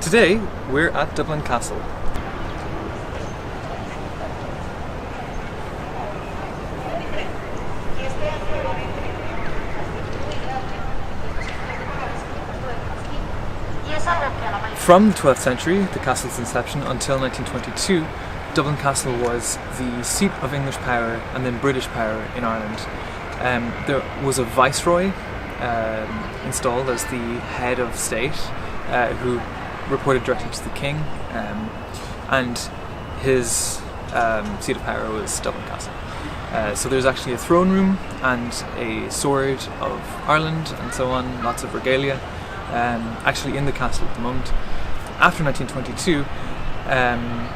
Today we're at Dublin Castle. From the 12th century, the castle's inception, until 1922, Dublin Castle was the seat of English power and then British power in Ireland. There was a viceroy installed as the head of state who reported directly to the king, and his seat of power was Dublin Castle. So there's actually a throne room and a sword of Ireland and so on, lots of regalia, actually in the castle at the moment. After 1922,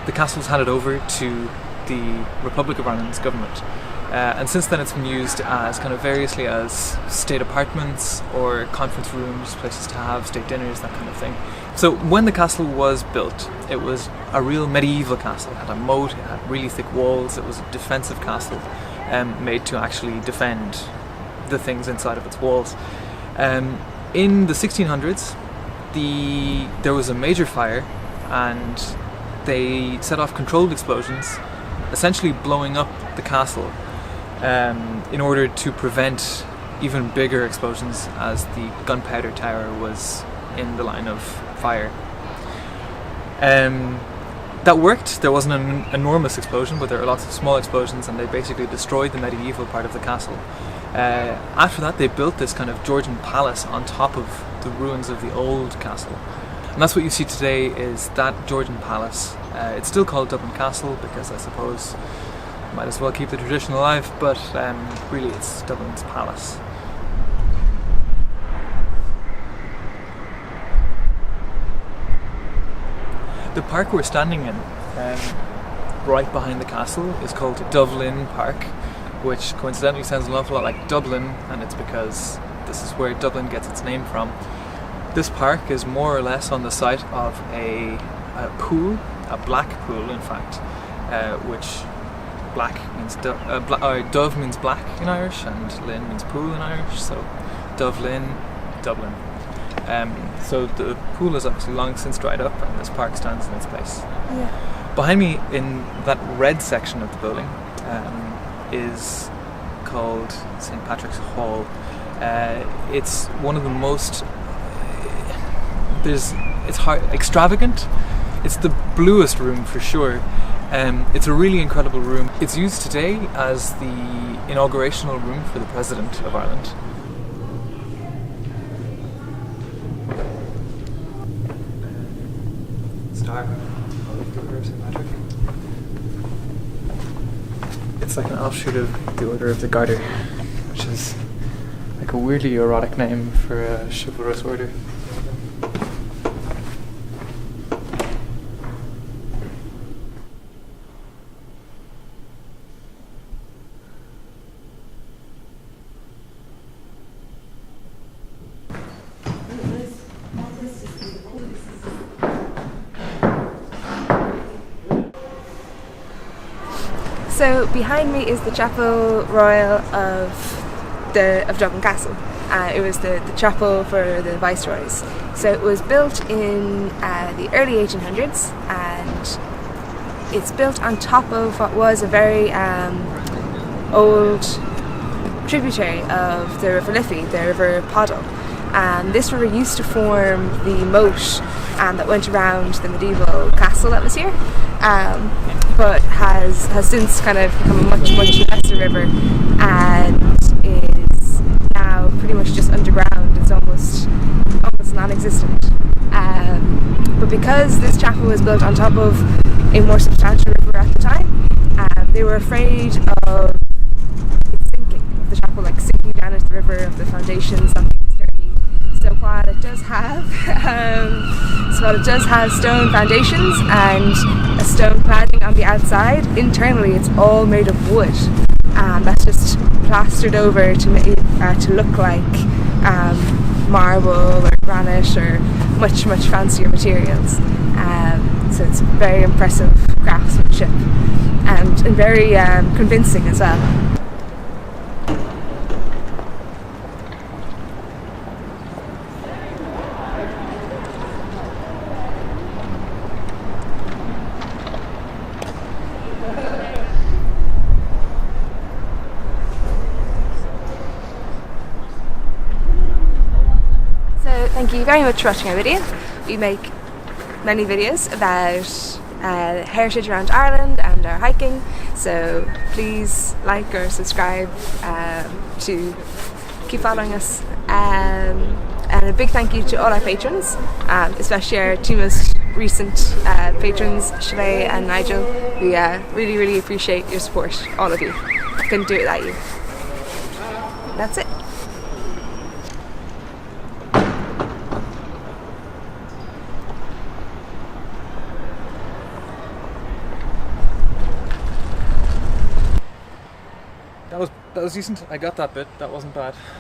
the castle was handed over to the Republic of Ireland's government. And since then it's been used as kind of variously as state apartments or conference rooms, places to have state dinners, that kind of thing. So when the castle was built, it was a real medieval castle. It had a moat, it had really thick walls, it was a defensive castle made to actually defend the things inside of its walls. In the 1600s, there was a major fire and they set off controlled explosions, essentially blowing up the castle in order to prevent even bigger explosions, as the gunpowder tower was in the line of fire. That worked. There wasn't an enormous explosion, but there were lots of small explosions, and they basically destroyed the medieval part of the castle. After that, they built this kind of Georgian palace on top of the ruins of the old castle. And that's what you see today, is that Georgian palace. It's still called Dublin Castle because I suppose might as well keep the tradition alive, but really it's Dublin's palace. The park we're standing in, right behind the castle, is called Dublin Park, which coincidentally sounds an awful lot like Dublin, and it's because this is where Dublin gets its name from. This park is more or less on the site of a pool, a black pool in fact, which black means dove means black in Irish, and lin means pool in Irish, so Dublin, Dublin. So the pool is obviously long since dried up, and this park stands in its place. Yeah. Behind me, in that red section of the building, is called St. Patrick's Hall. It's one of the most extravagant. It's the Bluest Room for sure. It's a really incredible room. It's used today as the inaugurational room for the President of Ireland. Star of the Order of St. Patrick. It's like an offshoot of the Order of the Garter, which is like a weirdly erotic name for a chivalrous order. So behind me is the Chapel Royal of Dublin Castle. It was the chapel for the viceroys. So it was built in the early 1800s, and it's built on top of what was a very old tributary of the River Liffey, the River Poddle. And this river used to form the moat that went around the medieval castle that was here, but has since kind of become a much lesser river and is now pretty much just underground. It's almost non-existent. But because this chapel was built on top of a more substantial river at the time, they were afraid of it sinking, the chapel like sinking down into the river, of the foundations not being sturdy. So while it does have stone foundations and a stone cladding on the outside, internally it's all made of wood, and that's just plastered over to look like marble or granite or much fancier materials. So it's very impressive craftsmanship and very convincing as well. Thank you very much for watching our video. We make many videos about heritage around Ireland and our hiking, so please like or subscribe to keep following us. And a big thank you to all our patrons, especially our two most recent patrons, Sinead and Nigel. We really appreciate your support, all of you. Couldn't do it without you. That's it. That was decent. I got that bit. That wasn't bad.